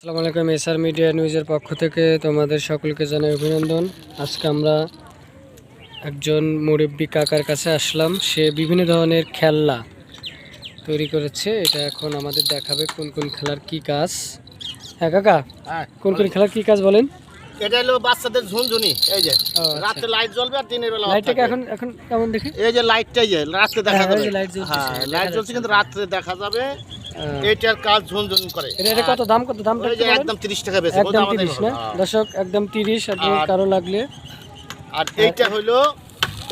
আসসালামু আলাইকুম। SR media নিউজের পক্ষ থেকে তোমাদের সকলকে জানাই অভিনন্দন। আজকে আমরা একজন মুরব্বী কাকার কাছে আসলাম। সে বিভিন্ন ধরনের খেলনা তৈরি করেছে। এটা এখন আমাদের দেখাবে কোন কোন খেলার কি কাজ। হ্যাঁ কাকা, কোন কোন খেলার কি কাজ বলেন? এটা হলো বাচ্চাদের ঝুনঝুনি। এই যে রাতে লাইট জ্বলবে আর দিনের বেলা লাইটটাকে এখন এখন কেমন দেখে? এই যে লাইটটাই যে রাতে দেখা যাবে। লাইট জ্বলছে, হ্যাঁ লাইট জ্বলছে কিন্তু রাতে দেখা যাবে। এটার কাজ ঝুনঝুনি করে। এটা কত দাম? কত দাম? এই যে একদম 30 টাকা বেশি। একদম 30 না দর্শক, একদম 30। আপনি কারো লাগলে। আর এইটা হলো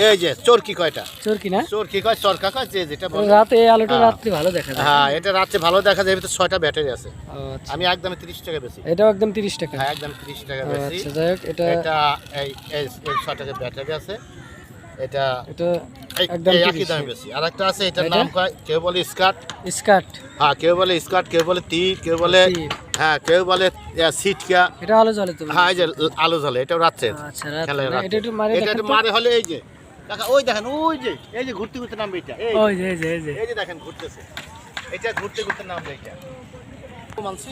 এই যে চরকি কয়টা? চরকি না? চরকি কয় চরকা কয় যে যেটা বলে। রাতে এই আলোটা রাতে ভালো দেখা যায়। হ্যাঁ এটা রাতে ভালো দেখা যায়। ভিতরে 6টা ব্যাটারি আছে। আচ্ছা, আমি একদম 30 টাকা বেশি। এটাও একদম 30 টাকা? হ্যাঁ একদম 30 টাকা বেশি। আচ্ছা যাই হোক, এটা এই 6 টাকা ব্যাটারি আছে। এটা একদম একই দামে বেশি। আর একটা আছে, এটার নাম কেউ বলে স্কার্ট। স্কার্ট? হ্যাঁ কেউ বলে স্কার্ট, কেউ বলে তীর, কেউ বলে কেউ বলে সিটকা। এটা আলো জ্বলে তো? হ্যাঁ এই যে আলো জ্বলে, এটা রাতে। আচ্ছা খেলে রাতে। রাতে। এটা একটু মারে এটা দেখেন একটু তো। মারে হলে এই যে দেখা, ওই দেখেন এই যে ঘুরতে ঘুরতে নামবে এটা। ওই যে এই যে এই যে এই যে দেখেন ঘুরতেছে, এটা ঘুরতে ঘুরতে নামবে এটা। মানছি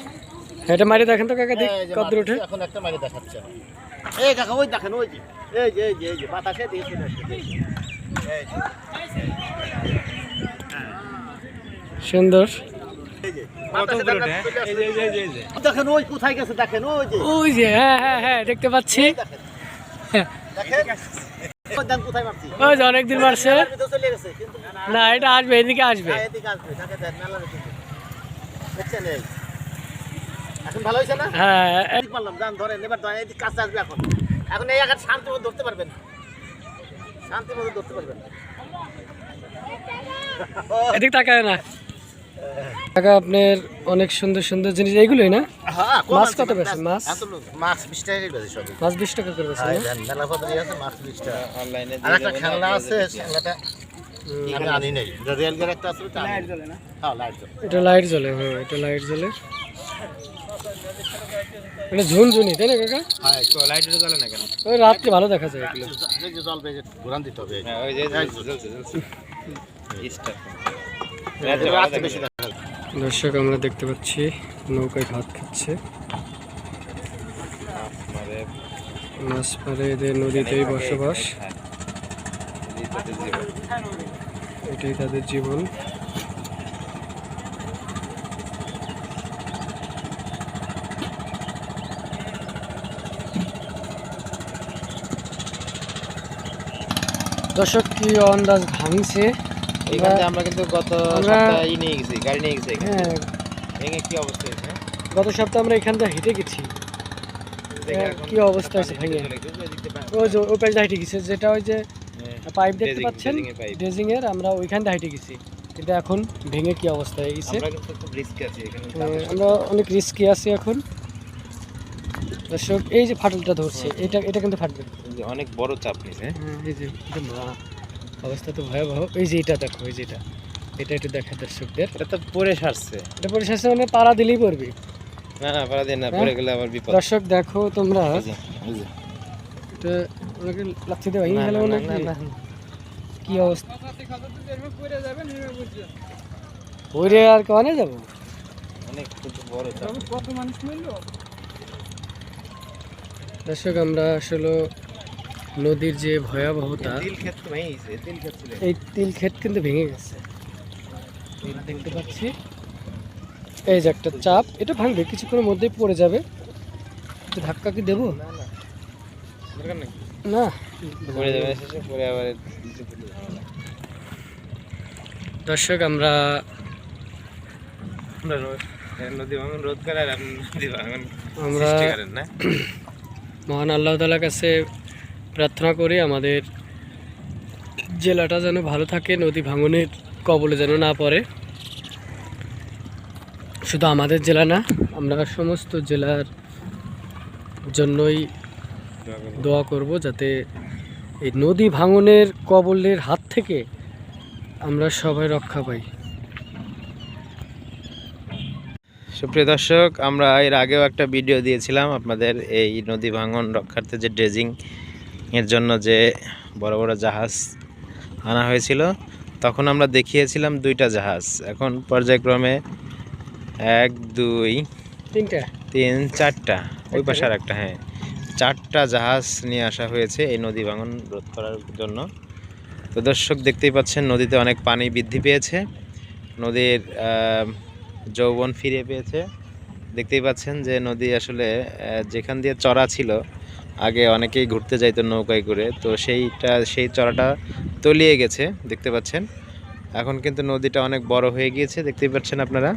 এটা মারে দেখেন তো কাকা, দেখ এই যে কত দূর ওঠে। এখন একটা মারে দেখাচ্ছে। এই কাকা ওই দেখেন, ওই যে এই যে বাতাসে দিয়ে চলে আসছে। এই যে সুন্দর। দেখেন ওই কোথায় গেছে, দেখেন ওই যে হ্যাঁ হ্যাঁ হ্যাঁ দেখতে পাচ্ছি। ওই যে অনেকদিন মারছে না, এটা আসবে, এদিকে আসবে। এখন ভালো হয়েছে না? হ্যাঁ বললাম যান ধরেন, এবার ধরেন এই কাছে আসবে। এখন এখন এই এখন শান্তি মতো ধরতে পারবেন, শান্তি মতো ধরতে পারবেন। এদিকে তাকায় না কাকা। আপনার অনেক সুন্দর সুন্দর জিনিস এইগুলোই না? মাছ কত বেছে? মাছ 20 টাকা করে বেছে। সব মাছ 20 টাকা করে বেছে। মেলা পদ্ধতি আছে, মাছ 20 টাকা অনলাইনে। আর একটা খেলনা আছে, খেলনাটা আমি আনি নাই। রেল গাড়ি একটা আছে, লাইট জ্বলে না? হ্যাঁ লাইট জ্বলে। এটা লাইট জ্বলে? হ্যাঁ এটা লাইট জ্বলে। এটা ঝুনঝুনি তাই না কাকা? হ্যাঁ লাইটটা জ্বলে না কেন? ওই রাত্রে ভালো দেখা যায় এগুলো। এই যে জ্বলবে, এই যে ঘুরান দিতে হবে। হ্যাঁ ওই যে জ্বলছে স্টার রাতে বেশি দেখা যায়। দর্শক আমরা দেখতে পাচ্ছি নৌকায় ভাত খাচ্ছে। মাছ মারে, এদের নদীতেই বসবাস, এটাই তাদের জীবন। দর্শক কি আন্দাজ ভাঙছে। এইখানে আমরা কিন্তু গত সপ্তাহে নিয়ে গেছি, গাড়ি নিয়ে গেছি এখানে। হ্যাঁ ভেঙে কি অবস্থা হয়েছে? গত সপ্তাহে আমরা এখান থেকে হেঁটে গেছি। কি অবস্থা হয়েছে ভেঙে? ওই যে ওই পাশে হেঁটে গেছে, যেটা ওই যে পাইপ দেখতে পাচ্ছেন ড্রেজিং এর, আমরা ওইখান থেকে হেঁটে গেছি। কিন্তু এখন ভেঙে কি অবস্থা হয়ে গেছে। আমরা কিন্তু খুব রিস্ক আছে এখানে, আমরা অনেক রিস্কি আছি এখন। দর্শক এই যে ফাটলটা ধরছে, এটা কিন্তু ফাটবে। অনেক বড় চাপ নিছে। এই যে অবস্থা তো ভয়াবহ। এই যে এটা দেখো, এই যে এটা একটু দেখা দর্শকদের। এটা তো পরে সারছে। এটা পরিশেষ মানে পাড়া দিলেই পড়বে। না না পারা দিন না, পরে গেলে আবার বিপদ। দর্শক দেখো তোমরা, এই যে এটা অনেকে লাগছে তো ভেঙে গেল নাকি? কি অবস্থা, ওরে আর কানে যাব। অনেক বড় চাপ। কত মানুষ মরলো। দর্শক আমরা আসলে নদীর যে ভয়াবহতা, তিল ক্ষেত তো ভেঙে গেছে, তিল ক্ষেত ছিল। এই তিল ক্ষেত কিন্তু ভেঙে গেছে দেখতে পাচ্ছি। এই যে একটা চাপ, এটা ভাঙবে কিছুক্ষণের মধ্যেই পড়ে যাবে। একটু ধাক্কা কি দেবো? না না দরকার নেই, না পড়ে যাবে শেষে, পরে আবার দর্শক আমরা নদী ভাঙন রোধ করে, আর আপনি নদী ভাঙন আমরা সৃষ্টি করেন না। মহান আল্লাহ তাআলার কাছে প্রার্থনা করি আমাদের জেলাটা যেন ভালো থাকে, নদী ভাঙনের কবলে যেন না পড়ে। শুধু আমাদের জেলা না, আমরা সমস্ত জেলার জন্যই দোয়া করব যাতে এই নদী ভাঙনের কবলের হাত থেকে আমরা সবাই রক্ষা পাই। সুপ্রিয় দর্শক, আমরা এর আগেও একটা ভিডিও দিয়েছিলাম আপনাদের এই নদী ভাঙন রক্ষার্থে যে ড্রেজিং এর জন্য যে বড় বড় জাহাজ আনা হয়েছিল। তখন আমরা দেখিয়েছিলাম 2টা জাহাজ। এখন পর্যায়ক্রমে 1 2 3 4টা, ওই পাশে আর একটা, হ্যাঁ 4টা জাহাজ নিয়ে আসা হয়েছে এই নদী ভাঙন রোধ করার জন্য। তো দর্শক দেখতেই পাচ্ছেন নদীতে অনেক পানি বৃদ্ধি পেয়েছে, নদীর যৌবন ফিরে পেয়েছে। দেখতেই পাচ্ছেন যে নদী আসলে যেখান দিয়ে চড়া ছিল, আগে অনেকেই ঘুরতে যাইতো নৌকায় করে, তো সেই চড়াটা তলিয়ে গেছে দেখতে পাচ্ছেন। এখন কিন্তু নদীটা অনেক বড় হয়ে গিয়েছে দেখতেই পাচ্ছেন আপনারা।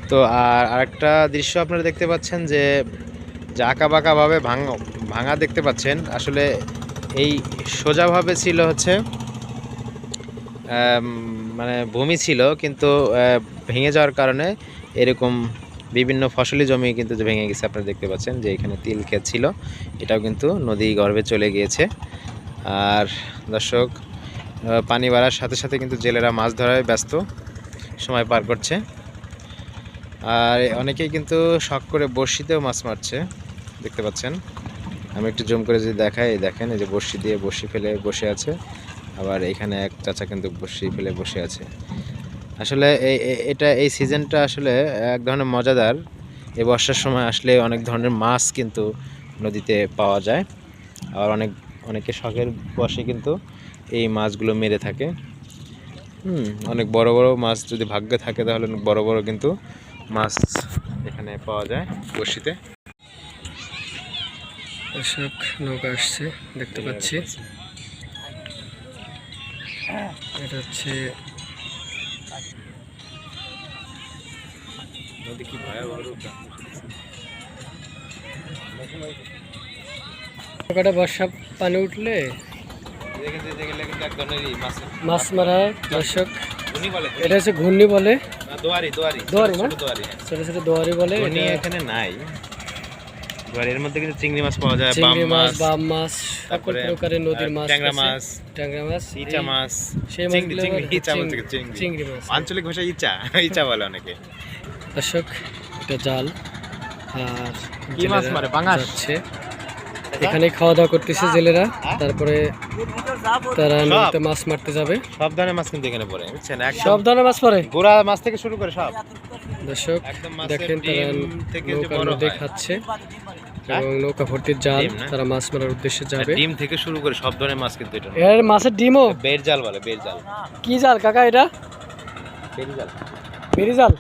তো আর আরেকটা দৃশ্য আপনারা দেখতে পাচ্ছেন যে আঁকা বাঁকাভাবে ভাঙা দেখতে পাচ্ছেন। আসলে এই সোজাভাবে ছিল হচ্ছে মানে ভূমি ছিল, কিন্তু ভেঙে যাওয়ার কারণে এরকম বিভিন্ন ফসলি জমি কিন্তু ভেঙে গেছে। আপনারা দেখতে পাচ্ছেন যে এখানে তিল ক্ষেত ছিল, এটাও কিন্তু নদী গর্ভে চলে গিয়েছে। আর দর্শক পানি বাড়ার সাথে সাথে কিন্তু জেলেরা মাছ ধরায় ব্যস্ত, সময় পার করছে। আর অনেকেই কিন্তু শখ করে বড়শিতেও মাছ মারছে দেখতে পাচ্ছেন। আমি একটু জুম করে যদি দেখাই, দেখেন এই যে বড়শি দিয়ে বড়শি ফেলে বসে আছে, আবার এখানে এক চাচা কিন্তু বড়শি ফেলে বসে আছে। আসলে এই সিজনটা আসলে এক ধরনের মজাদার। এই বর্ষার সময় আসলে অনেক ধরনের মাছ কিন্তু নদীতে পাওয়া যায়, আবার অনেকে শখের বসে কিন্তু এই মাছগুলো মেরে থাকে। অনেক বড় বড় মাছ যদি ভাগ্যে থাকে তাহলে অনেক বড় বড় কিন্তু মাছ এখানে পাওয়া যায় বড়শিতে। দর্শক নৌকা আসছে দেখতে পাচ্ছি, এটা হচ্ছে নদী কি ভয়াবহ রূপ। নৌকাটা বর্ষা পানি উঠলে মাছ মারা হয়। দর্শক এটা হচ্ছে ঘূর্ণি বলে, দোয়ারি না, ছোট ছোট দোয়ারি বলে। এখানে নাই এর মধ্যে কিন্তু চিংড়ি মাছ পাওয়া যায়, চিংড়ি মাছ, বাম মাছ, সকল তারপরে প্রকারের নদীর মাছ, ট্যাংরা মাছ, ইচা মাছ, সেই চিংড়ি ইচা বলতে চিংড়ি মাছ, আঞ্চলিক ভাষায় ইচা বলে অনেকে। দর্শক এটা জাল, আর কি মাছ মারে? পাঙাশ। এখানে খাওয়া দাওয়া করতেছে জেলেরা, তারপরে তারা নদীতে মাছ মারতে যাবে। সব ধরনের মাছ কিন্তু এখানে পড়ে, বুঝছেন, সব ধরনের মাছ পড়ে, গোড়া মাছ থেকে শুরু করে সব। দর্শক একদম মাছের দেখেন তারা ডিম থেকে যে নৌকার বড় মধ্যে হয়। খাচ্ছে এবং নৌকা ভর্তির জাল, ডিম না? তারা মাছ মারার উদ্দেশ্যে যাবে। ডিম থেকে শুরু করে সব ধরনের মাছ কিন্তু এটা এর মাছের ডিমও বের জাল বলে, বের জাল। কি জাল কাকা এটা? বের জাল। বেরি জাল।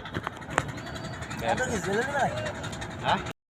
হ্যাঁ